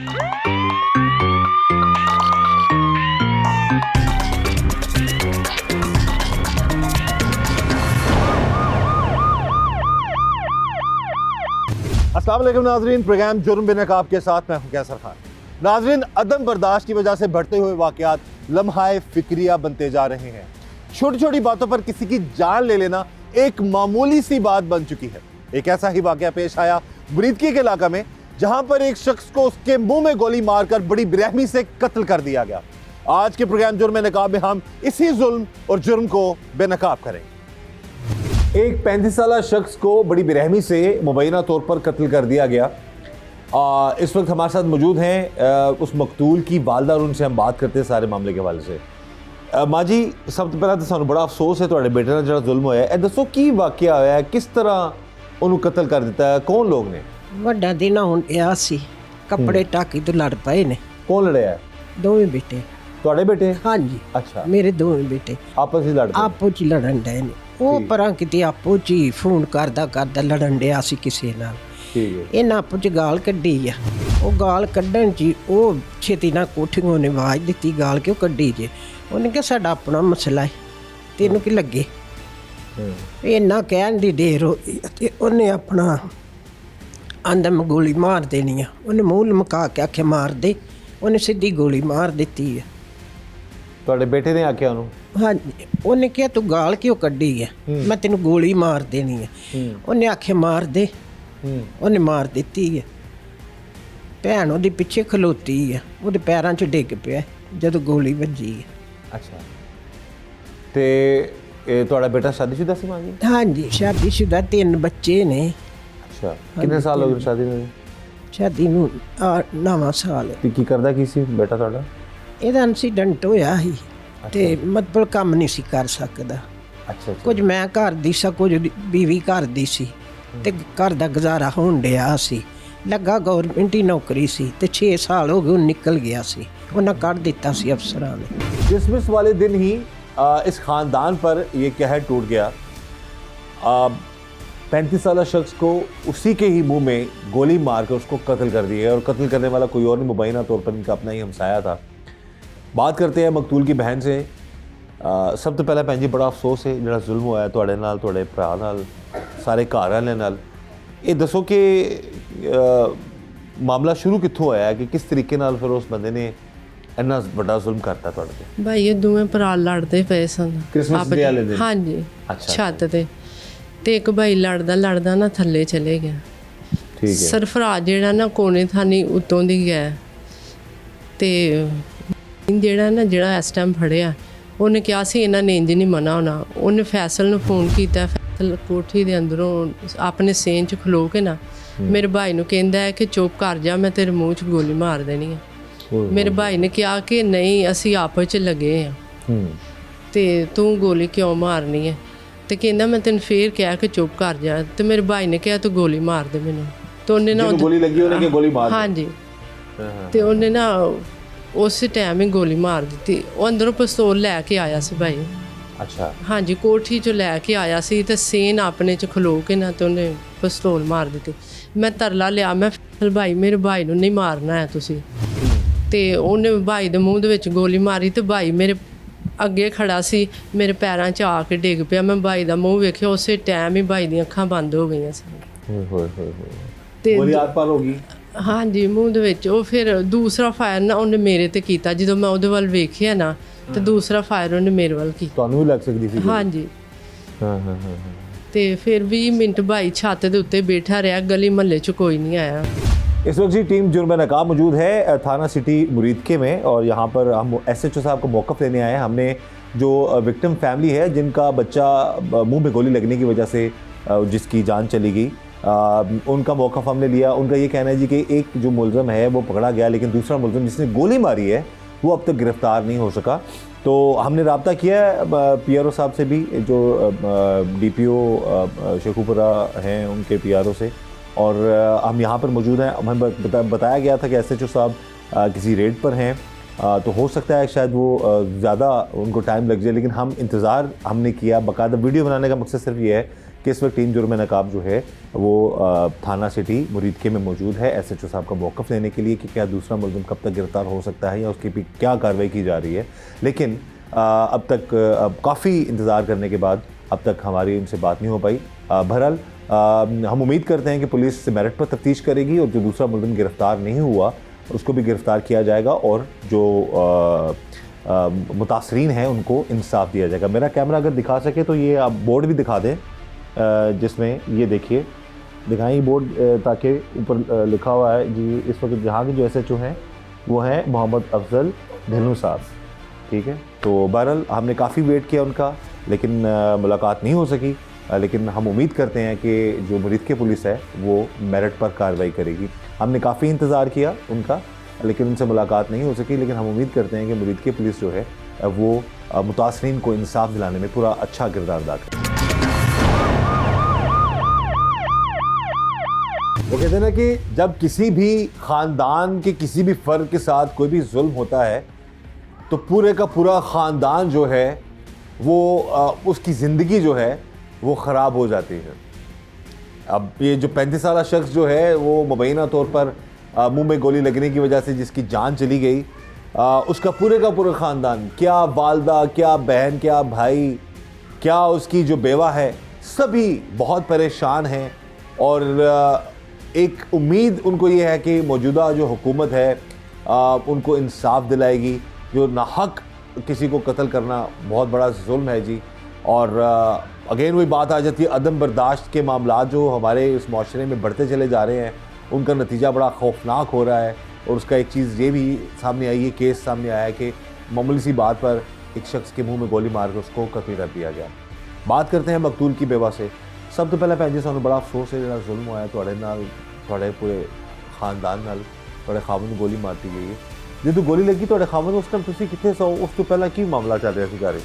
अस्सलाम वालेकुम नाज़रीन, प्रोग्राम जुर्म बिनकाब के साथ मैं हूं कैसर खान। नाज़रीन, अदम बर्दाश्त की वजह से बढ़ते हुए वाक़यात लम्हाए फिक्रिया बनते जा रहे हैं। छोटी छोटी बातों पर किसी की जान ले लेना एक मामूली सी बात बन चुकी है। एक ऐसा ही वाक़या पेश आया बुरीदकी के इलाका में, जहां पर एक शख्स को उसके मुंह में गोली मारकर बड़ी बेरहमी से कत्ल कर दिया गया। आज के प्रोग्राम जुर्म बिनकाब में हम इसी जुल्म और जुर्म को बेनकाब करेंगे। एक 35 साल शख्स को बड़ी बेरहमी से मुबैना तौर पर कत्ल कर दिया गया। इस वक्त हमारे साथ मौजूद हैं उस मकतूल की वालदा, और उनसे हम बात करते हैं सारे मामले के हवाले से। माँ जी, सब तो पहले तो सानू बड़ा अफसोस है तुहाडे बेटे नाल जिहड़ा जुल्म होया है। दसो की वाकया होया है, किस तरह उन्होंने कत्ल कर दिता है, कौन लोग ने? ਵੱਡਾ ਦਿਨ ਹੁਣ ਆ ਸੀ, ਕੱਪੜੇ ਟਾਕੀ ਤੋਂ ਲੜ ਪਏ ਨੇ। कौन लड़िया है? ਦੋਵੇਂ ਬੇਟੇ। तुहाडे बेटे? ਹਾਂਜੀ, अच्छा, ਮੇਰੇ ਦੋਵੇਂ ਬੇਟੇ आपस में लड़ते? ਆਪੋ ਚ ਹੀ ਲੜਨ ਡਏ ਨੇ। ਉਹ ਪਰਾਂ ਕਿਤੇ ਆਪੋ ਚ ਹੀ ਫੋਨ ਕਰਦਾ ਲੜਨ ਡਿਆ ਸੀ ਕਿਸੇ ਨਾਲ। ठीक है। ਇਹਨਾਂ ਆਪੋ ਚ ਗਾਲ ਕੱਢੀ ਆ। ਉਹ ਗਾਲ ਕੱਢਣ ਚ ਉਹ ਛੇਤੀ ਨਾਲ ਕੋਠੀਓਂ ਨੇ ਆਵਾਜ਼ ਦਿੱਤੀ, ਗਾਲ ਕਿਉਂ ਕੱਢੀ ਜੇ? ਉਹਨੇ ਕਿਹਾ ਸਾਡਾ ਆਪਣਾ ਮਸਲਾ ਹੈ, ਤੈਨੂੰ ਕੀ ਲੱਗੇ? ਇੰਨਾ ਕਹਿਣ ਦੀ ਦੇਰ ਹੋਈ ਤੇ ਉਹਨੇ ਆਪਣਾ ਆਂਦਾ ਮੈਂ ਗੋਲੀ ਮਾਰ ਦੇਣੀ ਆ। ਉਹਨੇ ਮੂੰਹ ਲਮਕਾ ਕੇ ਆਖਿਆ ਮਾਰ ਦੇ, ਉਹਨੇ ਸਿੱਧੀ ਗੋਲੀ ਮਾਰ ਦਿੱਤੀ ਹੈ। तुहाडे बेटे ने आख्या उन्होंने? ਹਾਂਜੀ, ਉਹਨੇ ਕਿਹਾ ਤੂੰ ਗਾਲ ਕਿਉਂ ਕੱਢੀ ਹੈ, ਮੈਂ ਤੈਨੂੰ ਗੋਲੀ ਮਾਰ ਦੇਣੀ ਹੈ। ਉਹਨੇ ਆਖਿਆ ਮਾਰ ਦੇ, ਉਹਨੇ ਮਾਰ ਦਿੱਤੀ ਹੈ। ਭੈਣ ਉਹਦੀ ਪਿੱਛੇ ਖਲੋਤੀ ਹੈ, ਉਹਦੇ ਪੈਰਾਂ 'ਚ ਡਿੱਗ ਪਿਆ ਜਦੋਂ ਗੋਲੀ ਵੱਜੀ ਹੈ। अच्छा, ਤੇ ਇਹ ਤੁਹਾਡਾ ਬੇਟਾ शादीशुदा ਸੀ ਮਾਂ ਜੀ? ਹਾਂਜੀ, ਸ਼ਾਦੀशुदा 3 ਬੱਚੇ ਨੇ। अच्छा, ਕਿੰਨੇ ਸਾਲ ਹੋ ਗਏ ਸ਼ਾਦੀ ਨੂੰ? ਸ਼ਾਦੀ ਨੂੰ 9ਵਾਂ ਸਾਲ ਹੈ। ਤੇ ਕੀ ਕਰਦਾ ਕੀ ਸੀ ਬੇਟਾ ਤੁਹਾਡਾ? ਇਹਦਾ ਇੰਸੀਡੈਂਟ ਹੋਇਆ ਸੀ ਤੇ ਮਤਲਬ ਕੰਮ ਨਹੀਂ ਸੀ ਕਰ ਸਕਦਾ। ਅੱਛਾ, ਕੁਝ ਮੈਂ ਘਰ ਦੀ ਸਾਂ, ਕੁਝ ਬੀਵੀ ਘਰ ਦੀ ਸੀ ਤੇ ਘਰ ਦਾ ਗੁਜ਼ਾਰਾ ਹੋਣ ਡਿਆ ਸੀ। ਲੱਗਾ ਗਵਰਨਮੈਂਟ ਦੀ ਨੌਕਰੀ ਸੀ ਤੇ 6 ਸਾਲ ਹੋ ਗਏ ਉਹ ਨਿਕਲ ਗਿਆ ਸੀ, ਉਹਨਾਂ ਕੱਢ ਦਿੱਤਾ ਸੀ ਅਫਸਰਾਂ ਨੇ। क्रिसमस वाले दिन ही इस ख़ानदान पर यह कहर टूट गया। 35 साल शख्स को उसी के ही मुंह में गोली मारकर उसको कत्ल कर दिया, और कत्ल करने वाला कोई और नहीं, मुबैना तौर पर इनका अपना ही हमसाया था। बात करते हैं मकतूल की बहन से। सब तो पहले भैन जी बड़ा अफसोस है जिहड़ा जुल्म होया तुहाडे नाल, तुहाडे भरा नाल, सारे घर वाले नाल। ये दसो कि मामला शुरू कित्थों होया है कि किस तरीके नाल फिर उस बंदे ने ਇੰਨਾ ਵੱਡਾ ਜ਼ੁਲਮ ਕਰਤਾ ਤੁਹਾਡੇ ਤੇ? ਭਾਈ ਇਹ ਦੋਵੇਂ ਭਰਾ ਲੜਦੇ ਪਏ ਸਨ ਕ੍ਰਿਸਮਸ ਦੇ ਵਾਲੇ ਦਿਨ? ਹਾਂਜੀ, ਅੱਛਾ, ਛੱਤ ਤੇ ਇੱਕ ਭਾਈ ਲੜਦਾ ਨਾ ਥੱਲੇ ਚਲੇ ਗਿਆ। ਠੀਕ ਹੈ। ਸਰਫਰਾਜ਼ ਜਿਹੜਾ ਨਾ ਕੋਨੇ ਥਾਨੀ ਉੱਤੋਂ ਦੀ ਗਿਆ ਤੇ ਜਿਹੜਾ ਇਸ ਟਾਈਮ ਫੜਿਆ, ਉਹਨੇ ਕਿਹਾ ਸੀ ਇਹਨਾਂ ਨੇ ਇੰਜ ਨਹੀਂ ਮਨਾ ਹੋਣਾ। ਉਹਨੇ ਫੈਸਲ ਨੂੰ ਫੋਨ ਕੀਤਾ, ਫੈਸਲ ਕੋਠੀ ਦੇ ਅੰਦਰੋਂ ਆਪਣੇ ਸੇਨ 'ਚ ਖਲੋ ਕੇ ਨਾ ਮੇਰੇ ਭਾਈ ਨੂੰ ਕਹਿੰਦਾ ਹੈ ਕਿ ਚੁੱਪ ਕਰ ਜਾ, ਮੈਂ ਤੇਰੇ ਮੂੰਹ 'ਚ ਗੋਲੀ ਮਾਰ ਦੇਣੀ ਹੈ। ਮੇਰੇ ਭਾਈ ਨੇ ਕਿਹਾ ਕਿ ਨਹੀਂ, ਅਸੀਂ ਆਪਸ 'ਚ ਲੱਗੇ ਹਾਂ ਤੇ ਤੂੰ ਗੋਲੀ ਕਿਉਂ ਮਾਰਨੀ ਹੈ? ਤੇ ਕਹਿੰਦਾ ਮੈਂ ਤੈਨੂੰ ਫੇਰ ਕਿਹਾ ਕਿ ਚੁੱਪ ਕਰ ਜਾ। ਤੇ ਮੇਰੇ ਭਾਈ ਨੇ ਕਿਹਾ ਤੂੰ ਗੋਲੀ ਮਾਰ ਦੇ ਮੈਨੂੰ। ਤੇ ਉਹਨੇ ਨਾ ਗੋਲੀ ਲੱਗੀ, ਉਹਨੇ ਕਿ ਗੋਲੀ ਮਾਰ? ਹਾਂਜੀ, ਤੇ ਉਹਨੇ ਨਾ ਉਸੇ ਟਾਈਮ ਹੀ ਗੋਲੀ ਮਾਰ ਦਿੱਤੀ। ਉਹ ਅੰਦਰੋਂ ਪਿਸਤੌਲ ਲੈ ਕੇ ਆਇਆ ਸੀ ਭਾਈ। ਅੱਛਾ, ਹਾਂਜੀ, ਕੋਠੀ 'ਚੋਂ ਲੈ ਕੇ ਆਇਆ ਸੀ ਤੇ ਸੇਨ ਆਪਣੇ 'ਚ ਖਲੋ ਕੇ ਨਾ ਤੇ ਉਹਨੇ ਪਿਸਤੌਲ ਮਾਰ ਦਿੱਤੀ। ਮੈਂ ਤਰਲਾ ਲਿਆ, ਮੈਂ ਭਾਈ ਮੇਰੇ ਭਾਈ ਨੂੰ ਨਹੀਂ ਮਾਰਨਾ ਹੈ ਤੁਸੀਂ। ਤੇ ਉਹਨੇ ਭਾਈ ਦੇ ਮੂੰਹ ਦੇ ਵਿੱਚ ਗੋਲੀ ਮਾਰੀ ਤੇ ਭਾਈ ਮੇਰੇ ਅੱਗੇ ਖੜਾ ਸੀ, ਮੇਰੇ ਪੈਰਾਂ 'ਚ ਆ ਕੇ ਡਿੱਗ ਪਿਆ। ਮੈਂ ਭਾਈ ਦਾ ਮੂੰਹ ਵੇਖਿਆ, ਉਸੇ ਟਾਈਮ ਹੀ ਭਾਈ ਦੀਆਂ ਅੱਖਾਂ ਬੰਦ ਹੋ ਗਈਆਂ ਸੀ। ਤੇ ਗੋਲੀ ਆਰ-ਪਾਰ ਹੋ ਗਈ? ਹਾਂਜੀ, ਮੂੰਹ ਦੇ ਵਿੱਚ। ਉਹ ਫਿਰ ਦੂਸਰਾ ਫਾਇਰ ਨਾ ਉਹਨੇ ਮੇਰੇ ਤੇ ਕੀਤਾ। ਜਦੋਂ ਮੈਂ ਉਹਦੇ ਵੱਲ ਵੇਖਿਆ ਨਾ ਤੇ ਦੂਸਰਾ ਫਾਇਰ ਉਹਨੇ ਮੇਰੇ ਵੱਲ ਕੀਤਾ। ਤੁਹਾਨੂੰ ਵੀ ਲੱਗ ਸਕਦੀ ਸੀ? ਹਾਂਜੀ। ਹਾਂ। ਤੇ ਫਿਰ 20 ਮਿੰਟ ਭਾਈ ਛੱਤ ਦੇ ਉੱਤੇ ਬੈਠਾ ਰਿਹਾ, गली मोहल्ले 'ਚ कोई नहीं आया। इस वक्त जी टीम जुर्म बिनकाब मौजूद है थाना सिटी मुरीदके में, और यहाँ पर हम SHO साहब को मौक़िफ़ लेने आए हैं। हमने जो विक्टिम फैमिली है जिनका बच्चा मुंह में गोली लगने की वजह से जिसकी जान चली गई, उनका मौक़िफ़ हमने लिया। उनका ये कहना है जी कि एक जो मुलज़म है वो पकड़ा गया, लेकिन दूसरा मुलज़म जिसने गोली मारी है वो अब तक गिरफ़्तार नहीं हो सका। तो हमने रब्ता किया है PRO साहब से भी, जो DPO शेखुपुरा हैं उनके PRO से, और हम यहाँ पर मौजूद हैं। हमें बताया गया था कि SHO साहब किसी रेड पर हैं, तो हो सकता है शायद वो ज़्यादा उनको टाइम लग जाए, लेकिन हम इंतज़ार हमने किया। बाकायदा वीडियो बनाने का मकसद सिर्फ ये है कि इस वक्त टीम जुर्म नकाब जो है वो थाना सिटी मुरीदके में मौजूद है SHO साहब का मौक़िफ़ लेने के लिए कि क्या दूसरा मुलज़िम कब तक गिरफ़्तार हो सकता है या उसकी भी क्या कार्रवाई की जा रही है। लेकिन अब तक काफ़ी इंतज़ार करने के बाद अब तक हमारी उनसे बात नहीं हो पाई। बहरहाल हम उम्मीद करते हैं कि पुलिस मेरिट पर तफ्तीश करेगी और जो दूसरा मुलज़िम गिरफ़्तार नहीं हुआ उसको भी गिरफ़्तार किया जाएगा और जो मुतासरीन हैं उनको इंसाफ दिया जाएगा। मेरा कैमरा अगर दिखा सके तो ये आप बोर्ड भी दिखा दें, जिसमें ये देखिए दिखाएं बोर्ड, ताकि ऊपर लिखा हुआ है जी इस वक्त जहाँ के जो SHO हैं वो हैं मोहम्मद अफजल ढिल्लों साहब। ठीक है, तो बहरहाल हमने काफ़ी वेट किया उनका, लेकिन मुलाकात नहीं हो सकी। लेकिन हम उम्मीद करते हैं कि जो मुरीदके पुलिस है वो मेरिट पर कार्रवाई करेगी। हमने काफ़ी इंतज़ार किया उनका, लेकिन उनसे मुलाकात नहीं हो सकी। लेकिन हम उम्मीद करते हैं कि मुरीदके पुलिस जो है वो मुतासरीन को इंसाफ दिलाने में पूरा अच्छा किरदार अदा करे। वो कहते हैं ना कि जब किसी भी ख़ानदान के किसी भी फ़र्द के साथ कोई भी जुल्म होता है तो पूरे का पूरा ख़ानदान जो है वो उसकी ज़िंदगी जो है वो ख़राब हो जाती है। अब ये जो 35 साला शख्स जो है वो मुबैना तौर पर मुंह में गोली लगने की वजह से जिसकी जान चली गई, उसका पूरे का पूरा ख़ानदान, क्या वालदा, क्या बहन, क्या भाई, क्या उसकी जो बेवा है, सभी बहुत परेशान हैं। और एक उम्मीद उनको ये है कि मौजूदा जो हुकूमत है उनको इंसाफ दिलाएगी। जो नाहक किसी को कत्ल करना बहुत बड़ा जुल्म है जी। और अगेन वही बात आ जाती है, अदम बर्दाश्त के मामला जो हमारे इस माशरे में बढ़ते चले जा रहे हैं, उनका नतीजा बड़ा खौफनाक हो रहा है। और उसका एक चीज़ ये भी सामने आई है, केस सामने आया है कि मामूली सी बात पर एक शख्स के मुंह में गोली मार कर उसको कत्ल कर दिया गया। बात करते हैं मकतूल की बेवा से। सब तो पहले भैन जी सानू बड़ा अफसोस है जो जुल्म होया तुहाडे नाल, तुहाडे पूरे खानदान नाल, तुहाडे खावंद नूं गोली मारती गई है। ਜਦੋਂ ਗੋਲੀ ਲੱਗੀ ਤੁਹਾਡੇ ਖਾਵੰਦ ਉਸ ਟਾਈਮ ਤੁਸੀਂ ਕਿੱਥੇ ਸੋ? ਉਸ ਤੋਂ ਪਹਿਲਾਂ ਕੀ ਮਾਮਲਾ ਚੱਲ ਰਿਹਾ ਸੀ ਘਰੇ?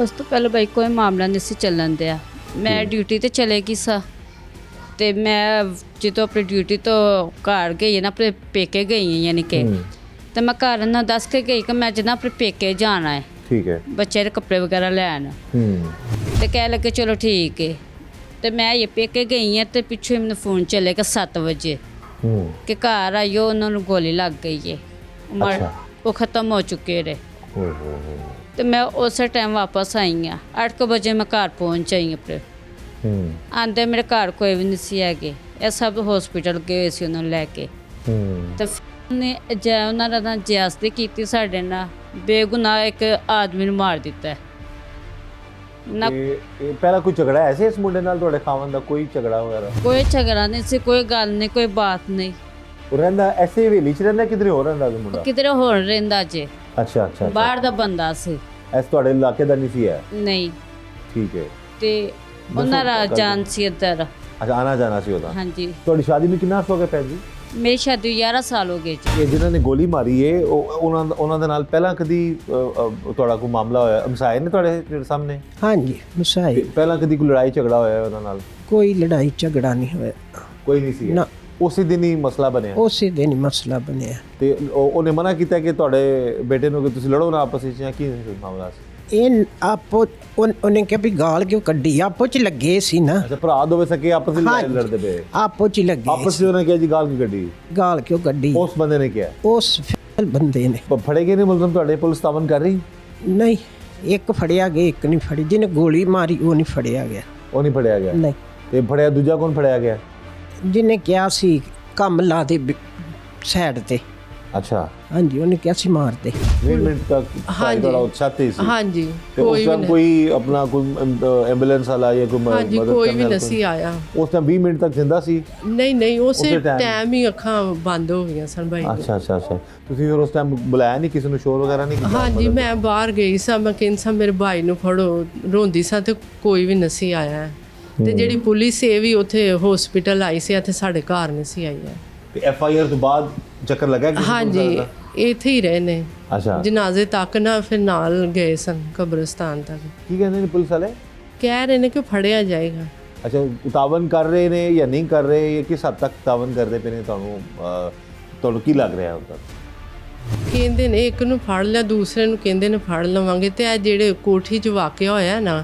ਉਸ ਤੋਂ ਪਹਿਲਾਂ ਬਾਈ ਕੋਈ ਮਾਮਲਾ ਨਹੀਂ ਸੀ ਚੱਲਣ ਦਿਆ। ਮੈਂ ਡਿਊਟੀ ਤੇ ਚਲੇ ਗਈ ਸਾਂ ਤੇ ਮੈਂ ਜਦੋਂ ਆਪਣੀ ਡਿਊਟੀ ਤੋਂ ਘਰ ਗਈ ਨਾ, ਆਪਣੇ ਪੇਕੇ ਗਈ ਹਾਂ ਯਾਨੀ ਕਿ, ਤੇ ਮੈਂ ਘਰ ਨਾਲ ਦੱਸ ਕੇ ਗਈ ਕਿ ਮੈਂ ਅੱਜ ਨਾ ਆਪਣੇ ਪੇਕੇ ਜਾਣਾ ਹੈ। ਠੀਕ ਹੈ। ਬੱਚੇ ਦੇ ਕੱਪੜੇ ਵਗੈਰਾ ਲੈਣ। ਤੇ ਕਹਿ ਲੱਗੇ ਚਲੋ ਠੀਕ ਹੈ। ਤੇ ਮੈਂ ਇਹ ਪੇਕੇ ਗਈ ਹਾਂ ਤੇ ਪਿੱਛੋਂ ਮੈਨੂੰ ਫੋਨ ਚੱਲੇਗਾ 7 ਵਜੇ ਕਿ ਘਰ ਆਇਓ, ਉਹਨਾਂ ਨੂੰ ਗੋਲੀ ਲੱਗ ਗਈ ਹੈ, ਉਹ ਖਤਮ ਹੋ ਚੁੱਕੇ ਰਹੇ। ਤੇ ਮੈਂ ਉਸੇ ਟਾਈਮ ਵਾਪਸ ਆਈ ਹਾਂ। 8 ਵਜੇ ਮੈਂ ਘਰ ਪਹੁੰਚ ਆਈ ਆਪਣੇ। ਆਂਦੇ ਮੇਰੇ ਘਰ ਕੋਈ ਵੀ ਨਹੀਂ ਸੀ ਹੈਗੇ, ਇਹ ਸਭ ਹਸਪੀਟਲ ਗਏ ਸੀ ਉਹਨਾਂ ਨੂੰ ਲੈ ਕੇ। ਤੇ ਉਹਨੇ ਉਹਨਾਂ ਦਾ ਜ਼ਿਆਦਤੀ ਕੀਤੀ ਸਾਡੇ ਨਾਲ, ਬੇਗੁਨਾਹ ਇੱਕ ਆਦਮੀ ਨੂੰ ਮਾਰ ਦਿੱਤਾ। ਨਾ ਪਹਿਲਾਂ ਕੋਈ ਝਗੜਾ ਐਸੇ ਇਸ ਮੁੰਡੇ ਨਾਲ ਤੁਹਾਡੇ ਖਾਵੰਦ ਦਾ ਕੋਈ ਝਗੜਾ ਵਗੈਰਾ? ਕੋਈ ਝਗੜਾ ਨਹੀਂ ਸੀ, ਕੋਈ ਗੱਲ ਨਹੀਂ, ਕੋਈ ਬਾਤ ਨਹੀਂ। ਉਹ ਰਹਿੰਦਾ ਐਸੇ ਹਵੇਲੀ 'ਚ ਰਹਿੰਦਾ, ਕਿਧਰੇ ਹੋਰ ਰਹਿੰਦਾ ਉਹ ਮੁੰਡਾ? ਕਿਧਰੇ ਹੋਰ ਰਹਿੰਦਾ ਜੇ। ਅੱਛਾ ਅੱਛਾ, ਬਾਹਰ ਦਾ ਬੰਦਾ ਸੀ, ਐਸ ਤੁਹਾਡੇ ਇਲਾਕੇ ਦਾ ਨਹੀਂ ਸੀ ਹੈ? ਨਹੀਂ। ਠੀਕ ਹੈ। ਤੇ ਉਹਨਾਂ ਦਾ ਜਾਨ ਸੀ ਇੱਧਰ। ਅੱਛਾ, ਆਣਾ ਜਾਣਾ ਸੀ ਉਹਦਾ? ਹਾਂਜੀ। ਤੁਹਾਡੀ ਸ਼ਾਦੀ ਨੂੰ ਕਿੰਨਾ ਹੋ ਗਿਆ ਭੈਣ ਜੀ? ਮੇਰੀ ਸ਼ਾਦੀ 11 ਸਾਲ ਹੋ ਗਏ ਜੀ। ਇਹ ਜਿਨ੍ਹਾਂ ਨੇ ਗੋਲੀ ਮਾਰੀ ਏ ਉਹਨਾਂ ਦੇ ਨਾਲ ਪਹਿਲਾਂ ਕਦੀ ਤੁਹਾਡਾ ਕੋਈ ਮਾਮਲਾ ਹੋਇਆ? ਹਮਸਾਏ ਨੇ ਤੁਹਾਡੇ ਸਾਹਮਣੇ? ਹਾਂਜੀ ਮਸਾਈ। ਪਹਿਲਾਂ ਕਦੀ ਕੋਈ ਲੜਾਈ ਝਗੜਾ ਹੋਇਆ ਉਹਨਾਂ ਨਾਲ? ਕੋਈ ਲੜਾਈ ਝਗੜਾ ਨਹੀਂ ਹੋਇਆ। ਕੋਈ ਨਹੀਂ ਸੀ ਨਾ, ਉਸੇ ਦਿਨ ਹੀ ਮਸਲਾ ਬਣਿਆ? ਉਸੇ ਦਿਨ ਹੀ ਮਸਲਾ ਬਣਿਆ। ਤੇ ਉਹਨੇ ਮਨਾ ਕੀਤਾ ਕਿ ਤੁਹਾਡੇ ਬੇਟੇ ਨੂੰ ਕਿ ਤੁਸੀਂ ਲੜੋ ਨਾ ਆਪਸ ਵਿੱਚ, ਜਾਂ ਕੀ ਮਾਮਲਾ ਸੀ? ਇਹ ਆਪੋ ਉਹਨੇ ਕਿਹਾ ਵੀ ਗਾਲ ਕਿਉਂ ਕੱਢੀ, ਆਪੋ ਚ ਲੱਗੇ ਸੀ ਨਾ। ਅੱਛਾ, ਭਰਾ ਦੋਵੇਂ ਸਕੇ ਆਪਸ ਵਿੱਚ ਲੜਦੇ ਪਏ? ਆਪੋ ਚ ਲੱਗੇ ਆਪਸ ਵਿੱਚ ਉਹਨੇ ਕਿਹਾ ਜੀ ਗਾਲ ਕਿਉਂ ਕੱਢੀ? ਗਾਲ ਕਿਉਂ ਕੱਢੀ ਉਸ ਬੰਦੇ ਨੇ ਕਿਹਾ? ਉਸ ਬੰਦੇ ਨੇ। ਫੜੇ ਗਏ ਨੇ ਮੁਲਜ਼ਮ ਤੁਹਾਡੇ? ਪੁਲਿਸ ਤਾਵਨ ਕਰ ਰਹੀ? ਨਹੀਂ, ਇੱਕ ਫੜਿਆ ਗਿਆ, ਇੱਕ ਨਹੀਂ ਫੜੀ। ਜਿਹਨੇ ਗੋਲੀ ਮਾਰੀ ਉਹ ਨਹੀਂ ਫੜਿਆ ਗਿਆ। ਉਹ ਨਹੀਂ ਫੜਿਆ ਗਿਆ? ਨਹੀਂ। ਤੇ ਫੜਿਆ ਦੂਜਾ ਕੌਣ ਫੜਿਆ ਗਿਆ? ਜਿਹਨੇ ਕਿਹਾ ਸੀ ਕੰਮ ਲਾ ਦੇ ਸਾਈਡ ਤੇ। ਅੱਛਾ। ਹਾਂਜੀ, ਉਹਨੇ ਕਿਹਾ ਸੀ ਮਾਰ ਦੇ। 20 ਮਿੰਟ ਤੱਕ ਤੁਹਾਡਾ ਉਤਸ਼ਾਹੀ ਸੀ? ਹਾਂਜੀ। ਕੋਈ ਵੀ ਕੋਈ ਆਪਣਾ ਕੋਈ ਐਂਬੂਲੈਂਸ ਵਾਲਾ ਜਾਂ ਕੋਈ ਹਾਂਜੀ, ਕੋਈ ਵੀ ਨਹੀਂ ਆਇਆ ਉਸ ਟਾਈਮ? 20 ਮਿੰਟ ਤੱਕ ਜ਼ਿੰਦਾ ਸੀ? ਨਹੀਂ ਨਹੀਂ, ਉਸੇ ਟਾਈਮ ਹੀ ਅੱਖਾਂ ਬੰਦ ਹੋ ਗਈਆਂ ਸਨ ਭਾਈ। ਅੱਛਾ ਅੱਛਾ ਅੱਛਾ। ਤੁਸੀਂ ਫਿਰ ਉਸ ਟਾਈਮ ਬੁਲਾਇਆ ਨਹੀਂ ਕਿਸੇ ਨੂੰ, ਸ਼ੋਰ ਵਗੈਰਾ ਨਹੀਂ ਕੀਤਾ? ਹਾਂਜੀ, ਮੈਂ ਬਾਹਰ ਗਈ ਸਾਂ, ਮੈਂ ਕਹਿੰਦੀ ਸਾਂ ਮੇਰੇ ਭਾਈ ਨੂੰ ਫੜੋ, ਰੋਂਦੀ ਸਾਂ ਤੇ ਕੋਈ ਵੀ ਨਹੀਂ ਆਇਆ। ਤੇ ਜਿਹੜੀ ਪੁਲਿਸ ਇਹ ਵੀ ਉੱਥੇ ਹਸਪੀਟਲ ਆਈ ਸੀ, ਇੱਥੇ ਸਾਡੇ ਘਰ ਨਹੀਂ ਸੀ ਆਈ ਹੈ। ਤੇ FIR ਤੋਂ ਬਾਅਦ ਚੱਕਰ ਲੱਗਾ ਕਿਸੇ ਨੂੰ? ਹਾਂਜੀ, ਇੱਥੇ ਹੀ ਰਹੇ ਨੇ। ਅੱਛਾ। ਜਨਾਜ਼ੇ ਤੱਕ ਨਾ ਫਿਰ ਨਾਲ ਗਏ ਸਨ ਕਬਰਸਤਾਨ ਤੱਕ। ਕੀ ਕਹਿੰਦੇ ਨੇ ਪੁਲਿਸ ਵਾਲੇ? ਕਹਿ ਰਹੇ ਨੇ ਕਿ ਫੜਿਆ ਜਾਏਗਾ। ਅੱਛਾ, ਉਤਾਵਨ ਕਰ ਰਹੇ ਨੇ ਜਾਂ ਨਹੀਂ ਕਰ ਰਹੇ, ਜਾਂ ਕਿਸ ਹੱਦ ਤੱਕ ਉਤਾਵਨ ਕਰਦੇ ਪਏ ਨੇ? ਤੁਹਾਨੂੰ ਕੀ ਲੱਗ ਰਿਹਾ ਹੁਣ ਤੱਕ? ਕਹਿੰਦੇ ਨੇ ਇੱਕ ਨੂੰ ਫੜ ਲਿਆ, ਦੂਸਰੇ ਨੂੰ ਕਹਿੰਦੇ ਨੇ ਫੜ ਲਵਾਂਗੇ। ਤੇ ਇਹ ਜਿਹੜੇ ਕੋਠੀ 'ਚ ਵਾਕਿਆ ਹੋਇਆ ਨਾ,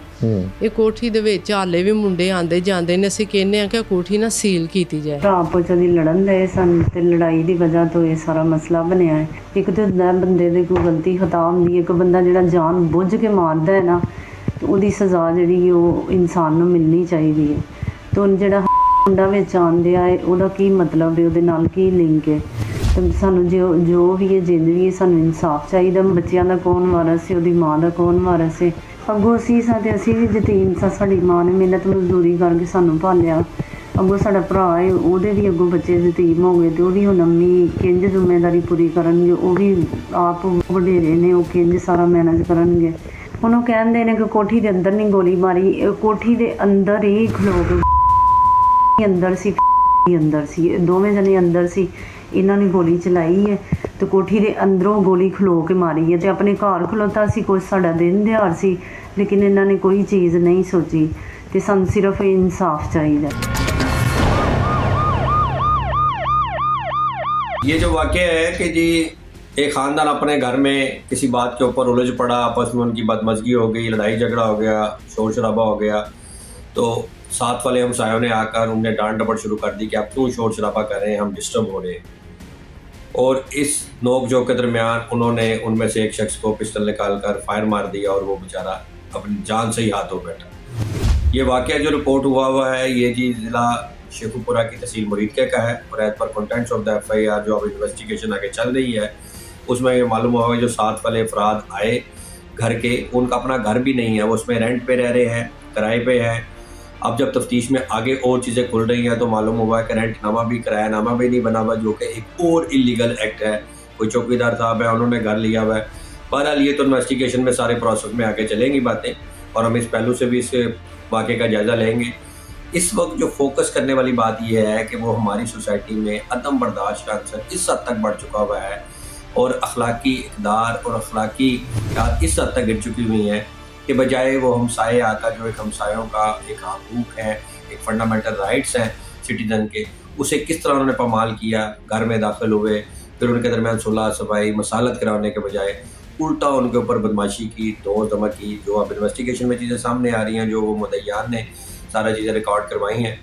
ਇਹ ਕੋਠੀ ਦੇ ਵਿੱਚ ਹਾਲੇ ਵੀ ਮੁੰਡੇ ਆਂਦੇ ਜਾਂਦੇ ਨੇ। ਅਸੀਂ ਕਹਿੰਦੇ ਆ ਕਿ ਕੋਠੀ ਨਾ ਸੀਲ ਕੀਤੀ ਜਾਏ। ਭਰਾ ਆਪਸ ਦੀ ਲੜਨ ਦੇ ਸਨ ਤੇ ਲੜਾਈ ਦੀ ਵਜ੍ਹਾ ਤੋਂ ਇਹ ਸਾਰਾ ਮਸਲਾ ਬਣਿਆ ਹੈ। ਇੱਕ ਤਾਂ ਹੁੰਦਾ ਬੰਦੇ ਦੀ ਕੋਈ ਗਲਤੀ ਖਤਾ ਹੁੰਦੀ ਹੈ, ਇੱਕ ਬੰਦਾ ਜਿਹੜਾ ਜਾਨ ਬੁੱਝ ਕੇ ਮਾਰਦਾ ਹੈ ਨਾ, ਉਹਦੀ ਸਜ਼ਾ ਜਿਹੜੀ ਉਹ ਇਨਸਾਨ ਨੂੰ ਮਿਲਣੀ ਚਾਹੀਦੀ ਹੈ। ਤੇ ਹੁਣ ਜਿਹੜਾ ਮੁੰਡਾ ਵਿੱਚ ਆਉਂਦੇ ਆ, ਉਹਦਾ ਕੀ ਮਤਲਬ ਹੈ, ਉਹਦੇ ਨਾਲ ਕੀ ਲਿੰਕ ਹੈ? ਤੇ ਸਾਨੂੰ ਜੋ ਵੀ ਹੈ ਜਿੰਦ ਵੀ ਹੈ, ਸਾਨੂੰ ਇਨਸਾਫ ਚਾਹੀਦਾ। ਬੱਚਿਆਂ ਦਾ ਕੌਣ ਵਾਰਸ ਹੈ, ਉਹਦੀ ਮਾਂ ਦਾ ਕੌਣ ਵਾਰਸ ਹੈ? ਅੱਗੋਂ ਅਸੀਂ ਵੀ ਯਤੀਮ ਸਾਂ, ਸਾਡੀ ਮਾਂ ਨੇ ਮਿਹਨਤ ਮਜ਼ਦੂਰੀ ਕਰਕੇ ਸਾਨੂੰ ਪਾਲਿਆ। ਅੱਗੋਂ ਸਾਡਾ ਭਰਾ ਹੈ, ਉਹਦੇ ਵੀ ਅੱਗੋਂ ਬੱਚੇ ਯਤੀਮ ਹੋ ਗਏ ਤੇ ਉਹਦੀ ਹੁਣ ਅੰਮੀ ਕਿੰਝ ਜ਼ਿੰਮੇਵਾਰੀ ਪੂਰੀ ਕਰਨਗੇ? ਉਹ ਵੀ ਆਪ ਵਡੇਰੇ ਨੇ, ਉਹ ਕਿੰਝ ਸਾਰਾ ਮੈਨੇਜ ਕਰਨਗੇ? ਹੁਣ ਉਹ ਕਹਿੰਦੇ ਨੇ ਕਿ ਕੋਠੀ ਦੇ ਅੰਦਰ ਨਹੀਂ ਗੋਲੀ ਮਾਰੀ, ਕੋਠੀ ਦੇ ਅੰਦਰ ਹੀ ਖਲੋ ਕੇ ਅੰਦਰ ਸੀ ਦੋਵੇਂ ਜਣੇ ਅੰਦਰ ਸੀ। ਇਹਨਾਂ ਨੇ ਗੋਲੀ ਚਲਾਈ ਹੈ ਤੇ ਕੋਠੀ ਦੇ ਅੰਦਰੋਂ ਗੋਲੀ ਖਲੋ ਕੇ ਮਾਰੀ ਹੈ। ਤੇ ਆਪਣੇ ਘਰ ਖਲੋਤਾ ਸੀ, ਕੁਝ ਸਾਡਾ ਦਿਨ ਦਿਹਾੜ ਸੀ, ਲੇਕਿਨ ਇਹਨਾਂ ਨੇ ਕੋਈ ਚੀਜ਼ ਨਹੀਂ ਸੋਚੀ। ਤੇ ਸਾਨੂੰ ਸਿਰਫ ਇਨਸਾਫ ਚਾਹੀਦਾ। ये जो वाक़या है कि जी एक ख़ानदान अपने घर में किसी बात के ऊपर उलझ पड़ा, आपस में उनकी बदमज़गी हो गई, लड़ाई झगड़ा हो गया, शोर शराबा हो गया। तो साथ वाले हमसायों ने आकर उन्हें डांट डपट शुरू कर दी कि आप क्यों शोर शराबा कर रहे हैं, हम डिस्टर्ब हो रहे हैं। और इस नोक झोंक के दरमियान उन्होंने उनमें से एक शख्स को पिस्टल निकाल कर फायर मार दिया और वो बेचारा अपनी जान से ही हाथ धो बैठा। ये वाक़या जो रिपोर्ट हुआ है ये जी ज़िला शेखुपुरा की तहसील मुरीदके का है। और as per contents of the FIR जो अब इन्वेस्टिगेशन आगे चल रही है उसमें ये मालूम हुआ जो साथ वाले अफराद आए घर के, उनका अपना घर भी नहीं है, वो उसमें रेंट पे रह रहे हैं, किराए पे है। अब जब तफ्तीश में आगे और चीज़ें खुल रही हैं तो मालूम हुआ कि रेंटनामा भी, किरायानामा भी नहीं बना हुआ, जो कि एक और इलीगल एक्ट है। कोई चौकीदार साहब है, उन्होंने घर लिया हुआ है। बहरहाल ये तो इन्वेस्टिगेशन में सारे प्रोसेस में आगे चलेंगी बातें और हम इस पहलू से भी इस वाक़े का जायज़ा लेंगे। इस वक्त जो फोकस करने वाली बात यह है कि वो हमारी सोसाइटी में अदम बर्दाश्त का अंसर इस हद तक बढ़ चुका हुआ है और अखलाकी इक़दार और अखलाकी याद इस हद तक गिर चुकी हुई हैं कि बजाय वो हमसाये आका जो एक हमसायों का एक हकूक़ है, एक फंडामेंटल राइट्स हैं सिटीज़न के, उसे किस तरह उन्होंने पामाल किया। घर में दाखिल हुए, फिर उनके दरमियान सुलह सफाई मसालत कराने के बजाय उल्टा उनके ऊपर बदमाशी की, दो दमक की। जो अब इन्वेस्टिगेशन में चीज़ें सामने आ रही हैं, जो वो मुद्दईयान ने सारा चीज़ें रिकॉर्ड करवाई हैं,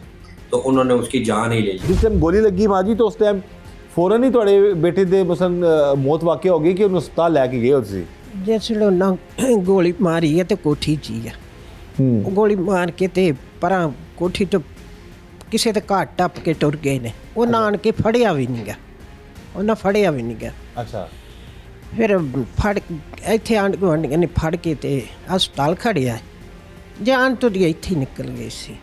तो उन्होंने उसकी जान ही ले ली। जिस टाइम गोली लगी माँ जी तो उस टाइम फौरन ही थोड़े बेटे दे मसन मौत वाक़या हो गई कि उन्हें अस्पताल लैके गए उसी ਜਿਸ ਵੇਲੇ ਉਹਨਾਂ ਗੋਲੀ ਮਾਰੀ ਹੈ ਤੇ ਕੋਠੀ 'ਚ ਹੀ ਆ। ਉਹ ਗੋਲੀ ਮਾਰ ਕੇ ਤੇ ਪਰਾਂ ਕੋਠੀ ਤੋਂ ਕਿਸੇ ਦੇ ਘਰ ਟੱਪ ਕੇ ਟੁਰ ਗਏ ਨੇ। ਉਹ ਨਾਨਕੇ ਫੜਿਆ ਵੀ ਨਹੀਂ ਗਾ, ਉਹਨਾਂ ਫੜਿਆ ਵੀ ਨਹੀਂ ਗਾ। ਅੱਛਾ, ਫਿਰ ਫੜ ਇੱਥੇ ਆਂਢ ਗੁਆਂਢੀਆਂ ਨੇ ਫੜ ਕੇ ਤੇ ਹਸਪਤਾਲ ਖੜਿਆ। ਜਾਨ ਤੋਂ ਦੀ ਇੱਥੇ ਹੀ ਨਿਕਲ ਗਈ ਸੀ।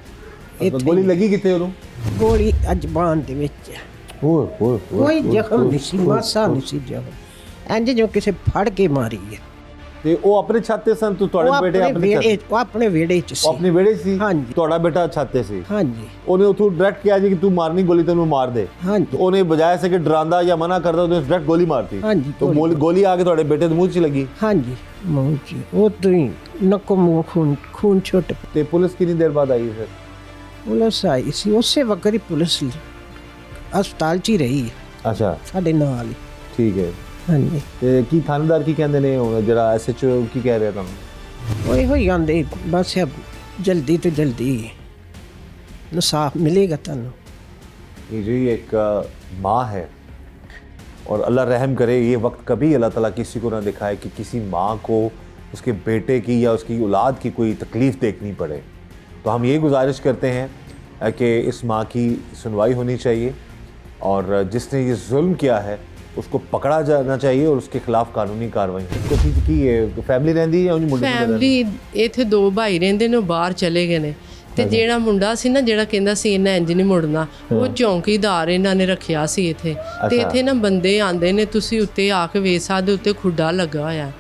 ਗੋਲੀ ਲੱਗੀ ਕਿੱਥੇ ਉਹਨੂੰ? ਗੋਲੀ ਜ਼ਬਾਨ ਦੇ ਵਿੱਚ। ਕੋਈ ਜ਼ਖਮ ਨਹੀਂ ਸੀ, ਮਾਸਾ ਨਹੀਂ ਸੀ ਜ਼ਖਮ, ਇੰਝ ਜੋ ਕਿਸੇ ਫੜ ਕੇ ਮਾਰੀ ਹੈ। ਤੇ ਉਹ ਆਪਣੇ ਛੱਤ ਤੇ ਸਨ? ਤੂੰ ਤੁਹਾਡੇ ਬੇਟੇ ਆਪਣੇ ਵਿਹੜੇ 'ਚ ਸੀ। ਆਪਣੇ ਵਿਹੜੇ ਸੀ? ਹਾਂਜੀ। ਤੁਹਾਡਾ ਬੇਟਾ ਛੱਤ ਤੇ ਸੀ? ਹਾਂਜੀ। ਉਹਨੇ ਉਥੋਂ ਡਾਇਰੈਕਟ ਕਿਹਾ ਜੀ ਕਿ ਤੂੰ ਮਾਰਨੀ ਗੋਲੀ, ਤੈਨੂੰ ਮਾਰ ਦੇ। ਹਾਂਜੀ। ਉਹਨੇ ਬਜਾਏ ਸੀ ਕਿ ਡਰਾਂਦਾ ਜਾਂ ਮਨਾ ਕਰਦਾ, ਉਹਨੇ ਡਾਇਰੈਕਟ ਗੋਲੀ ਮਾਰਤੀ। ਹਾਂਜੀ। तो ਗੋਲੀ ਆ ਕੇ ਤੁਹਾਡੇ ਬੇਟੇ ਦੇ ਮੂੰਹ 'ਚ ਲੱਗੀ? ਹਾਂਜੀ, ਮੂੰਹ 'ਚ। ਉਹ ਤੋਂ ਹੀ ਨੱਕੋਂ ਮੂੰਹ ਖੂਨ ਛੁੱਟ ਪਿਆ। ਤੇ ਪੁਲਿਸ ਕਿੰਨੀ ਦੇਰ ਬਾਅਦ ਆਈ ਫਿਰ? ਪੁਲਿਸ ਆਈ ਸੀ ਉਸੇ ਵਕਤ ਹੀ, ਪੁਲਿਸ ਹਸਪਤਾਲ 'ਚ ਹੀ ਰਹੀ ਹੈ ਅੱਛਾ, ਸਾਡੇ ਨਾਲ ਹੀ। ਠੀਕ ਹੈ। ਹਾਂਜੀ। ਤੇ ਕੀ ਥਾਣੇਦਾਰ ਕੀ ਕਹਿੰਦੇ ਨੇ, ਜਿਹੜਾ SHO ਕੀ ਕਹਿ ਰਿਹਾ ਤੁਹਾਨੂੰ? ਉਹ ਇਹੋ ਹੀ ਆਂਦੇ ਬਸ ਜਲਦੀ ਤੋਂ ਜਲਦੀ इंसाफ मिलेगा ਤੁਹਾਨੂੰ। ये जो एक माँ है और अल्लाह रहम करे, ये वक्त कभी अल्लाह ताला किसी को ना दिखाए कि किसी माँ को उसके बेटे की या उसकी औलाद की कोई तकलीफ़ देखनी पड़े। तो हम ये गुजारिश करते हैं कि इस माँ की सुनवाई होनी चाहिए और जिसने ये जुल्म किया है उसको पकड़ा जाना चाहिए और उसके खिलाफ कानूनी कार्रवाई की फैमिली रहती है। फैमिली इत्थे दो भाई रहंदे ने, बाहर चले गए ने। ਤੇ ਜਿਹੜਾ ਮੁੰਡਾ ਸੀ ਨਾ, ਜਿਹੜਾ ਕਹਿੰਦਾ ਸੀ ਇਹਨਾਂ ਇੰਜ ਨਹੀਂ ਮੁੜਨਾ, ਉਹ ਚੌਂਕੀਦਾਰ ਇਹਨਾਂ ਨੇ ਰੱਖਿਆ ਸੀ ਇੱਥੇ। ਤੇ ਇੱਥੇ ਨਾ ਬੰਦੇ ਆਂਦੇ ਨੇ, ਤੁਸੀਂ ਉੱਤੇ ਆ ਕੇ ਵੇਖ ਸਕਦੇ, ਉੱਤੇ ਖੁੱਡਾ ਲੱਗਾ ਹੋਇਆ।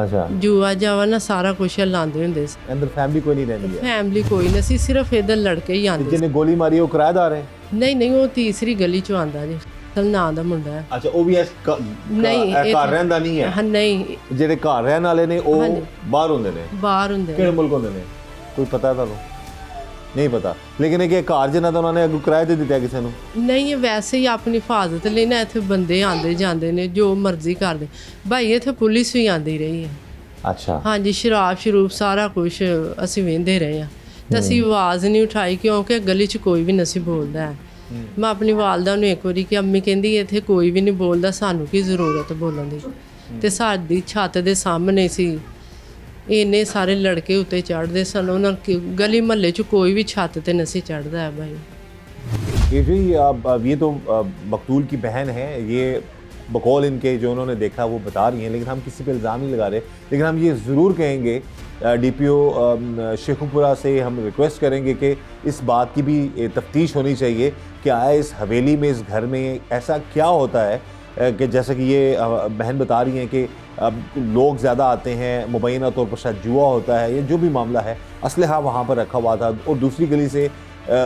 ਅੱਛਾ। ਜੂਆ ਜਾਵਾ ਨਾ ਸਾਰਾ ਕੁਝ ਲਾਉਂਦੇ ਹੁੰਦੇ ਸੀ। ਅੰਦਰ ਫੈਮਿਲੀ ਕੋਈ ਨਹੀਂ ਰਹਿੰਦੀ ਹੈ? ਫੈਮਿਲੀ ਕੋਈ ਨਹੀਂ ਸੀ, ਸਿਰਫ ਇਧਰ ਲੜਕੇ ਹੀ ਆਂਦੇ। ਜਿਹਨੇ ਗੋਲੀ ਮਾਰੀ ਉਹ ਕਿਰਾਏਦਾਰ ਹੈ? ਨਹੀਂ, ਉਹ ਤੀਸਰੀ ਗਲੀ ਚੋਂ ਆਂਦਾ ਜੀ, ਨਾਂ ਦਾ ਮੁੰਡਾ ਹੈ। ਅੱਛਾ, ਉਹ ਵੀ ਨਹੀਂ ਘਰ ਰਹਿੰਦਾ ਨਹੀਂ ਹੈ? ਹਾਂ, ਨਹੀਂ। ਜਿਹੜੇ ਘਰ ਰਹਿਣ ਵਾਲੇ ਨੇ ਉਹ ਬਾਹਰ ਹੁੰਦੇ ਨੇ? ਬਾਹਰ ਹੁੰਦੇ। ਕਿਹੜੇ ਮੁਲਕ ਹੁੰਦੇ ਨੇ, ਕੋਈ ਪਤਾ ਤੁਹਾਨੂੰ? नहीं पता, लेकिन एक कार जिन्ना तो उन्होंने अगू किराए ते दित्ता किसी ਨੂੰ। ਨਹੀਂ ਇਹ ਵੈਸੇ ਹੀ ਆਪਣੀ ਹਿਫਾਜ਼ਤ ਲਈ ਨਾ ਇੱਥੇ ਬੰਦੇ ਆਉਂਦੇ ਜਾਂਦੇ ਨੇ ਜੋ ਮਰਜ਼ੀ ਕਰਦੇ। ਭਾਈ ਇੱਥੇ ਪੁਲਿਸ ਵੀ ਆਉਂਦੀ ਰਹੀ ਹੈ। अच्छा ਹਾਂਜੀ ਸ਼ਰਾਬ ਸਾਰਾ ਕੁਝ ਅਸੀਂ ਵੇਂਦੇ ਰਹੇ ਆ ਤੇ ਅਸੀਂ ਆਵਾਜ਼ ਨਹੀਂ ਉਠਾਈ ਕਿਉਂਕਿ ਗਲੀ 'ਚ ਕੋਈ ਵੀ ਨਹੀਂ ਬੋਲਦਾ ਹੈ। ਮੈਂ ਆਪਣੀ ਵਾਲਦਾ ਨੂੰ ਇੱਕ ਵਾਰੀ ਕਿ ਅੰਮੀ ਕਹਿੰਦੀ ਇੱਥੇ ਕੋਈ ਵੀ ਨਹੀਂ ਬੋਲਦਾ, ਸਾਨੂੰ ਕੀ ਜ਼ਰੂਰਤ ਬੋਲਣ ਦੀ। ਤੇ ਸਾਡੀ ਛੱਤ ਦੇ ਸਾਹਮਣੇ ਸੀ, ਇੰਨੇ ਸਾਰੇ ਲੜਕੇ ਉੱਤੇ ਚੜ੍ਹਦੇ ਸਨ, ਉਹਨਾਂ ਗਲੀ ਮਹੱਲੇ 'ਚ ਕੋਈ ਵੀ ਛੱਤ ਤੇ ਨਹੀਂ ਚੜ੍ਹਦਾ ਹੈ ਭਾਈ। ये जी अब ये तो मकतूल की बहन है, ये बकौल इनके जो उन्होंने देखा वो बता रही हैं, लेकिन हम किसी पे इल्ज़ाम नहीं लगा रहे। लेकिन हम ये ज़रूर कहेंगे, DPO शेखुपुरा से हम रिक्वेस्ट करेंगे कि इस बात की भी तफ्तीश होनी चाहिए कि आया इस हवेली में, इस घर में ऐसा क्या होता है कि जैसा कि ये बहन बता रही हैं कि लोग ज़्यादा आते हैं, मुबैना तौर पर शायद जुआ होता है, ये जो भी मामला है, असलहा वहाँ पर रखा हुआ था और दूसरी गली से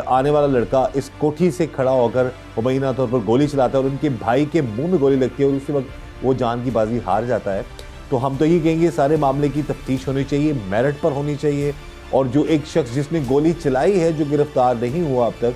आने वाला लड़का इस कोठी से खड़ा होकर मुबैना तौर पर गोली चलाता है और उनके भाई के मुंह में गोली लगती है और उसी वक्त वो जान की बाजी हार जाता है। तो हम तो ये कहेंगे सारे मामले की तफ्तीश होनी चाहिए, मेरिट पर होनी चाहिए, और जो एक शख्स जिसने गोली चलाई है जो गिरफ्तार नहीं हुआ अब तक,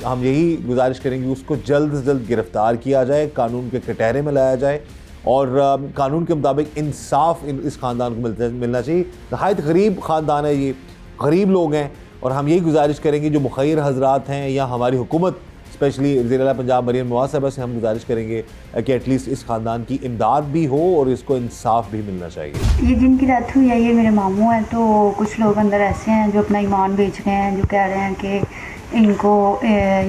हम यही गुजारिश करेंगे उसको जल्द से जल्द गिरफ्तार किया जाए, कानून के कटहरे में लाया जाए और कानून के मुताबिक इंसाफ इस ख़ानदान को मिलना चाहिए। नहायत गरीब ख़ानदान है, ये गरीब लोग हैं और हम यही गुजारिश करेंगे जो मुखैर हजरात हैं या हमारी हुकूमत स्पेशली वज़ीर-ए-आला पंजाब मरीम नवाज़ साहबा से हम गुजारिश करेंगे कि एटलीस्ट इस ख़ानदान की इमदाद भी हो और इसको इंसाफ भी मिलना चाहिए। ये जिनकी डेथ हुई है ये मेरे मामू हैं। तो कुछ लोग अंदर ऐसे हैं जो अपना ईमान बेच रहे हैं, जो कह रहे हैं कि इनको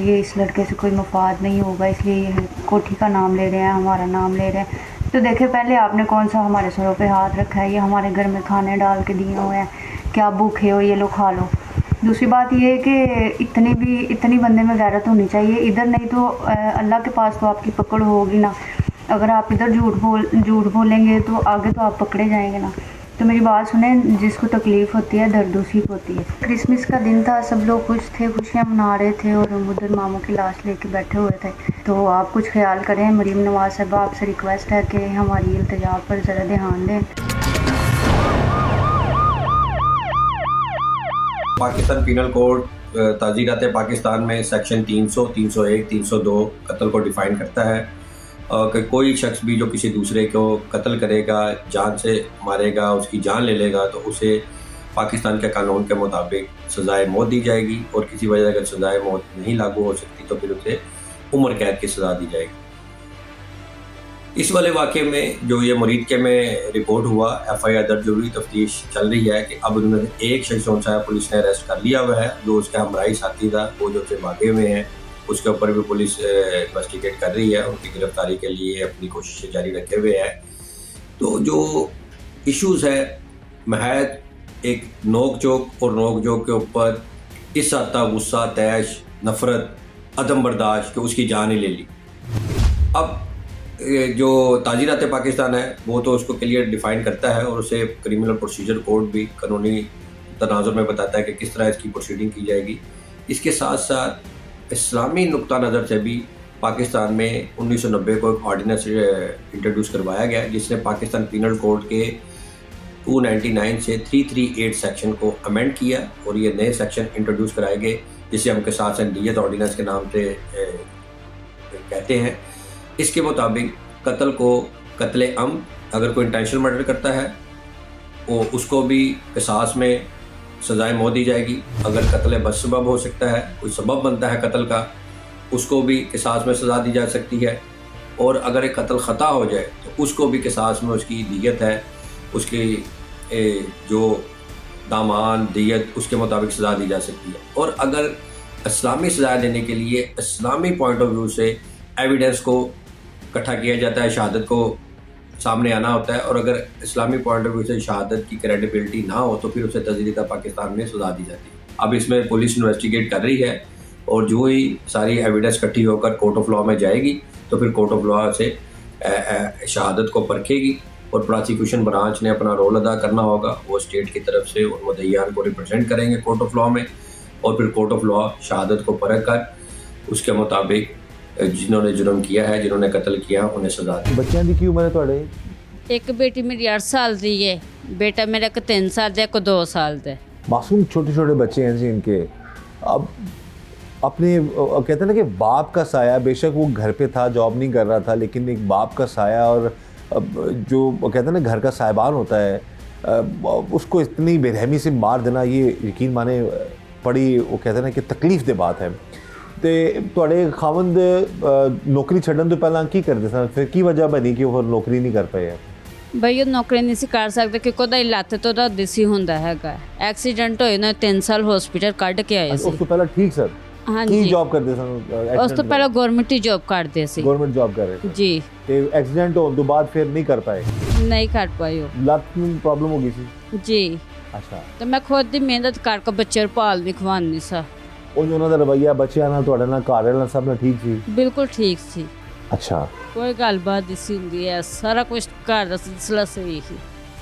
ये इस लड़के से कोई मफाद नहीं होगा, इसलिए ये कोठी का नाम ले रहे हैं, हमारा नाम ले रहे हैं। तो देखे पहले आपने कौन सा हमारे सरों पे हाथ रखा है, ये हमारे घर में खाने डाल के दिए हुए हैं कि आप भूखे हो, ये लो खा लो। दूसरी बात ये है कि इतनी बंदे में गैरत होनी चाहिए, इधर नहीं तो अल्लाह के पास तो आपकी पकड़ होगी ना। अगर आप इधर झूठ बोलेंगे तो आगे तो आप पकड़े जाएंगे ना। तो मेरी बात सुने, जिसको तकलीफ़ होती है दर्द उसी को होती है। क्रिसमस का दिन था, सब लोग खुश थे, खुशियाँ मना रहे थे और उधर मामू की लाश लेके बैठे हुए थे। तो आप कुछ ख्याल करें, मरीम नवाज़ साहबा आपसे रिक्वेस्ट है कि हमारी इल्तिजा पर ज़रा ध्यान दें। पाकिस्तान पीनल कोड ताज़ीरात पाकिस्तान में सेक्शन 300, 301, 302 कत्ल को डिफ़ाइन करता है कि कोई शख्स भी जो किसी दूसरे को कत्ल करेगा, जान से मारेगा, उसकी जान ले लेगा, तो उसे पाकिस्तान के कानून के मुताबिक सज़ाए मौत दी जाएगी और किसी वजह अगर सज़ाए मौत नहीं लागू हो सकती तो फिर उसे उम्र कैद की सज़ा दी जाएगी। इस वाले वाक़े में जो ये मुरीद के में रिपोर्ट हुआ, FIR दर्ज हुई, तफ्तीश चल रही है कि अब उन्होंने एक शख्स जो पुलिस ने अरेस्ट कर लिया हुआ है, जो उसका हमराही साथी था, वो जो से भागे हुए हैं, उसके ऊपर भी पुलिस इन्वेस्टिगेट कर रही है, उनकी गिरफ्तारी के लिए अपनी कोशिशें जारी रखे हुए है। तो जो इश्यूज़ है महज एक नोक झोंक और नोक झोंक के ऊपर इस हद तक गुस्सा, तैश, नफ़रत, अदम बर्दाश्त कि उसकी जान ही ले ली। अब जो ताज़ीरात पाकिस्तान है वो तो उसको क्लियर डिफ़ाइन करता है और उसे क्रिमिनल प्रोसीजर कोड भी कानूनी तनाजुर में बताता है कि किस तरह इसकी प्रोसीडिंग की जाएगी। इसके साथ साथ इस्लामी नुक्ता नज़र से भी पाकिस्तान में 1990 को एक ऑर्डिनेंस इंट्रोड्यूस करवाया गया जिसने पाकिस्तान पीनल कोड के 299 से 338 सेक्शन को अमेंड किया और ये नए सेक्शन इंट्रोड्यूस कराए गए जिसे हम के साथ दियत ऑर्डिनेंस के नाम से कहते हैं। इसके मुताबिक कत्ल को कत्ले अम, अगर कोई इंटेंशनल मर्डर करता है वो उसको भी क़िसास में सज़ाए मौत दी जाएगी। अगर कत्ल बदसबब हो सकता है, कोई सबब बनता है कत्ल का, उसको भी क़िसास में सज़ा दी जा सकती है। और अगर एक कत्ल ख़ता हो जाए तो उसको भी क़िसास में उसकी दियत है, उसकी जो दामान दियत उसके मुताबिक सज़ा दी जा सकती है। और अगर इस्लामी सज़ा देने के लिए इस्लामी पॉइंट ऑफ व्यू से एविडेंस को इकट्ठा किया जाता है, शहादत को सामने आना होता है, और अगर इस्लामी पॉइंट ऑफ व्यू से शहादत की क्रेडिबिलिटी ना हो तो फिर उसे ताज़ीरात पाकिस्तान में सज़ा दी जाती है। अब इसमें पुलिस इन्वेस्टिगेट कर रही है और जो ही सारी एविडेंस इकट्ठी होकर कोर्ट ऑफ लॉ में जाएगी तो फिर कोर्ट ऑफ लॉ से शहादत को परखेगी और प्रोसिक्यूशन ब्रांच ने अपना रोल अदा करना होगा। वो स्टेट की तरफ से उन मुद्दईयान को रिप्रेजेंट करेंगे कोर्ट ऑफ लॉ में और फिर कोर्ट ऑफ लॉ शहादत को परख कर उसके मुताबिक जिन्होंने जुर्म किया है, जिन्होंने कत्ल किया, उन्हें सजा दी। बच्चों की की उम्र है ਤੁਹਾਡੇ? एक बेटी मेरी 8 साल दी है, बेटा मेरा 3 साल ਦਾ, 2 साल ਦਾ। मासूम छोटे छोटे बच्चे हैं जी इनके, अब अपने कहते हैं ना कि बाप का साया, बेशक वो घर पे था, जॉब नहीं कर रहा था, लेकिन एक बाप का साया और जो कहते हैं ना घर का साहिबान होता है, उसको इतनी बेरहमी से मार देना, ये यकीन माने बड़ी वो कहते हैं ना कि तकलीफ दे बात है। ਤੇ ਤੁਹਾਡੇ ਖਾਵੰਦ ਨੌਕਰੀ ਛੱਡਣ ਤੋਂ ਪਹਿਲਾਂ ਕੀ ਕਰਦੇ ਸਨ, ਫਿਰ ਕੀ ਵਜ੍ਹਾ ਬਣੀ ਕਿ ਉਹ ਨੌਕਰੀ ਨਹੀਂ ਕਰ ਪਏ? ਬਈ ਉਹ ਨੌਕਰੀ ਨਹੀਂ ਸੀ ਕਰ ਸਕਦੇ ਕਿਉਂਕਿ ਉਹਦਾ ਲੱਤ ਤੋਂ ਦਾ ਦਿਸੀ ਹੁੰਦਾ ਹੈਗਾ। ਐਕਸੀਡੈਂਟ ਹੋਏ ਨਾ 3 ਸਾਲ ਹਸਪੀਟਲ ਕੱਢ ਕੇ ਆਏ ਸੀ। ਉਸ ਤੋਂ ਪਹਿਲਾਂ ਠੀਕ ਸਰ? ਹਾਂਜੀ। ਕੀ ਜੌਬ ਕਰਦੇ ਸਨ? ਉਸ ਤੋਂ ਪਹਿਲਾਂ ਗਵਰਨਮੈਂਟ ਦੀ ਜੌਬ ਕਰਦੇ ਸੀ। ਗਵਰਨਮੈਂਟ ਜੌਬ ਕਰ ਰਹੇ ਸੀ ਜੀ। ਤੇ ਐਕਸੀਡੈਂਟ ਹੋਣ ਤੋਂ ਬਾਅਦ ਫਿਰ ਨਹੀਂ ਕਰ ਪਾਏ? ਨਹੀਂ ਕਰ ਪਾਏ ਉਹ। ਲੱਤ ਨੂੰ ਪ੍ਰੋਬਲਮ ਹੋ ਗਈ ਸੀ? ਜੀ। ਅੱਛਾ। ਤੇ ਮੈਂ ਖੁਦ ਦੀ ਮਿਹਨਤ ਕਰਕੇ ਬੱਚੇ ਨੂੰ ਪਾਲ ਨਹੀਂ ਖਵਾਉਂਦੀ ਸਾਂ। ਉਹ ਉਹਨਾਂ ਦਾ ਰਵੱਈਆ ਬੱਚਿਆਂ ਨਾਲ, ਤੁਹਾਡੇ ਨਾਲ, ਘਰ ਵਾਲਿਆਂ ਨਾਲ ਸਭ ਨਾਲ ਠੀਕ ਸੀ? ਬਿਲਕੁਲ ਠੀਕ ਸੀ। ਅੱਛਾ। ਕੋਈ ਗੱਲਬਾਤ ਦਿਸੀ ਹੁੰਦੀ ਹੈ, ਸਾਰਾ ਕੁਝ ਘਰ ਦਾ ਸਿਲਸਿਲਾ ਸਹੀ ਸੀ।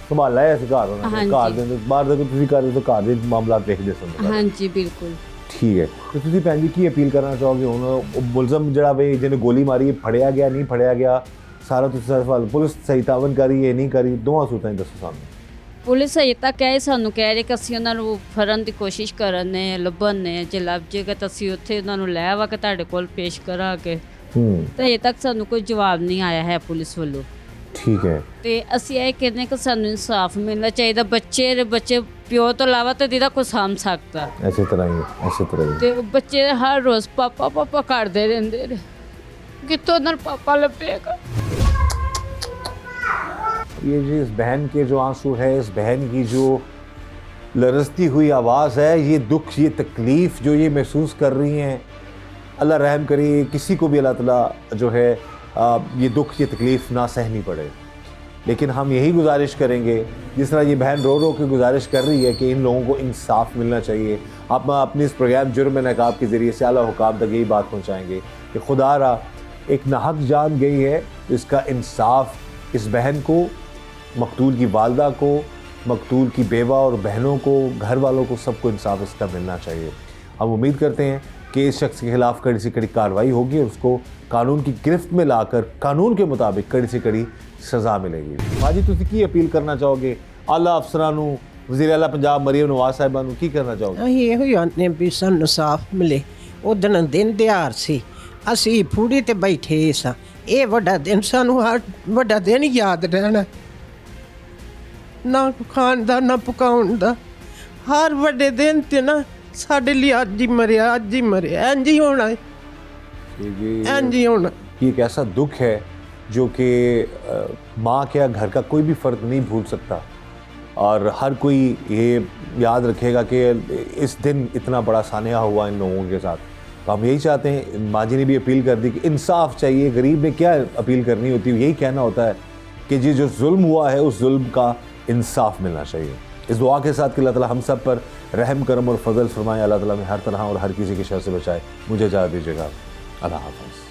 ਸੰਭਾਲਿਆ ਹੈ ਇਸ ਘਰ ਉਹਨਾਂ ਨੇ? ਹਾਂਜੀ। ਘਰ ਦੇ ਅੰਦਰ ਬਾਹਰ ਦਾ ਕੋਈ ਤੁਸੀਂ ਕਰਦੇ ਤਾਂ ਘਰ ਦੇ ਮਾਮਲਾ ਦੇਖਦੇ ਸਨ? ਹਾਂਜੀ ਬਿਲਕੁਲ। ਠੀਕ ਹੈ। ਤੇ ਤੁਸੀਂ ਭੈਣ ਜੀ ਕੀ ਅਪੀਲ ਕਰਨਾ ਚਾਹੋਗੇ ਹੁਣ? ਉਹ ਮੁਲਜ਼ਮ ਜਿਹੜਾ ਵੇ ਜਿਹਨੇ ਗੋਲੀ ਮਾਰੀ, ਫੜਿਆ ਗਿਆ ਨਹੀਂ ਫੜਿਆ ਗਿਆ, ਸਾਰਾ ਤੁਸੀਂ ਸਵਾਲ, ਪੁਲਿਸ ਸਹੀ ਤਾਵਨ ਕਰੀ ਹੈ ਨਹੀਂ ਕਰੀ, ਦੋਵਾਂ ਸੂਤਾਂ ਹੀ ਦੱਸੋ ਸਾਨੂੰ। ਪੁਲਿਸ ਅਜੇ ਤੱਕ ਹੈ ਸਾਨੂੰ ਕਹਿ ਰਹੀ ਕਿ ਅਸੀਂ ਉਹਨਾਂ ਨੂੰ ਫੜਨ ਦੀ ਕੋਸ਼ਿਸ਼ ਕਰਨ ਨੇ, ਲੱਭਣ ਨੇ, ਜੇ ਲੱਭ ਜੇਗਾ ਤਾਂ ਅਸੀਂ ਉੱਥੇ ਉਹਨਾਂ ਨੂੰ ਲੈ ਆਵਾ ਕੇ ਤੁਹਾਡੇ ਕੋਲ ਪੇਸ਼ ਕਰਾਂਗੇ। ਤਾਂ ਅਜੇ ਤੱਕ ਸਾਨੂੰ ਕੋਈ ਜਵਾਬ ਨਹੀਂ ਆਇਆ ਹੈ ਪੁਲਿਸ ਵੱਲੋਂ। ਠੀਕ ਹੈ। ਤੇ ਅਸੀਂ ਇਹ ਕਹਿੰਦੇ ਕਿ ਸਾਨੂੰ ਇਨਸਾਫ ਮਿਲਣਾ ਚਾਹੀਦਾ। ਬੱਚੇ ਪਿਓ ਤੋਂ ਇਲਾਵਾ ਤਾਂ ਜਿਹਦਾ ਕੋਈ ਸਾਂਭ ਸਕਦਾ। ਐਸੇ ਤਰ੍ਹਾਂ ਹੀ ਤੇ ਬੱਚੇ ਹਰ ਰੋਜ਼ ਪਾਪਾ ਕਰਦੇ ਰਹਿੰਦੇ ਨੇ, ਕਿੱਥੋਂ ਨਾਲ ਪਾਪਾ ਲੱਭੇਗਾ। ये जो इस बहन के जो आंसू है, इस बहन की जो लरजती हुई आवाज़ है, ये दुख, ये तकलीफ़ जो ये महसूस कर रही हैं, अल्लाह रहम करे किसी को भी अल्लाह ताला जो है ये दुख, ये तकलीफ़ ना सहनी पड़े। लेकिन हम यही गुजारिश करेंगे, जिस तरह ये बहन रो रो के गुजारिश कर रही है कि इन लोगों को इंसाफ मिलना चाहिए। आप अपने इस प्रोग्राम जुर्म नकाब के ज़रिए से आला हुकाम तक यही बात पहुँचाएँगे कि खुदारा एक नाहक जान गई है, इसका इंसाफ इस बहन को, मकतूल की वालदा को, मकतूल की बेवा और बहनों को, घर वालों को, सबको इंसाफ इसका मिलना चाहिए। हम उम्मीद करते हैं कि इस शख्स के खिलाफ कड़ी से कड़ी कार्रवाई होगी और उसको कानून की गिरफ्त में लाकर कानून के मुताबिक कड़ी से कड़ी सज़ा मिलेगी। भाजी तुसीं की अपील करना चाहोगे आला अफसरां नूं, वज़ीर आला पंजाब मरीम नवाज़ साहिबा नूं, की करना चाहोगे? ਅਸੀਂ ਇਹੋ ਹੀ ਆਨੇ ਵੀ ਸਾਨੂੰ ਇਨਸਾਫ ਮਿਲੇ। ਉਹ ਦਿਨ ਦਿਹਾੜ ਸੀ, ਅਸੀਂ ਫੂੜੀ ਤੇ ਬੈਠੇ ਸਾਂ। ਇਹ ਵੱਡਾ ਦਿਨ ਸਾਨੂੰ ਹਰ ਵੱਡਾ ਦਿਨ ਯਾਦ ਰਹਿਣਾ, ਨਾ ਖਾਣ ਦਾ ਨਾ ਪਕਾਉਣ ਦਾ। ਹਰ ਵੱਡੇ ਦਿਨ ਤੇ ਨਾ ਸਾਡੇ ਲਈ ਅੱਜ ਹੀ ਮਰਿਆ, ਅੱਜ ਹੀ ਮਰਿਆ, ਇੰਝ ਹੀ ਹੋਣਾ ਹੈ, इंज ही होना। ये एक ऐसा दुख है जो कि माँ क्या घर का कोई भी फ़र्द नहीं भूल सकता, और हर कोई ये याद रखेगा कि इस दिन इतना बड़ा सानिया हुआ इन लोगों के साथ। तो हम यही चाहते हैं, माँ जी ने भी अपील कर दी कि इंसाफ चाहिए। गरीब ने क्या अपील करनी होती है, यही कहना होता है कि जी जो जुल्म हुआ है उस जुल्म का इंसाफ मिलना चाहिए। इस दुआ के साथ कि अल्लाह ताला हम सब पर रहम करम और फजल फरमाए, अल्लाह ताला में हर तरह और हर किसी की शर से बचाए। मुझे इजाज़त दीजिएगा, अल्लाह हाफ़िज़।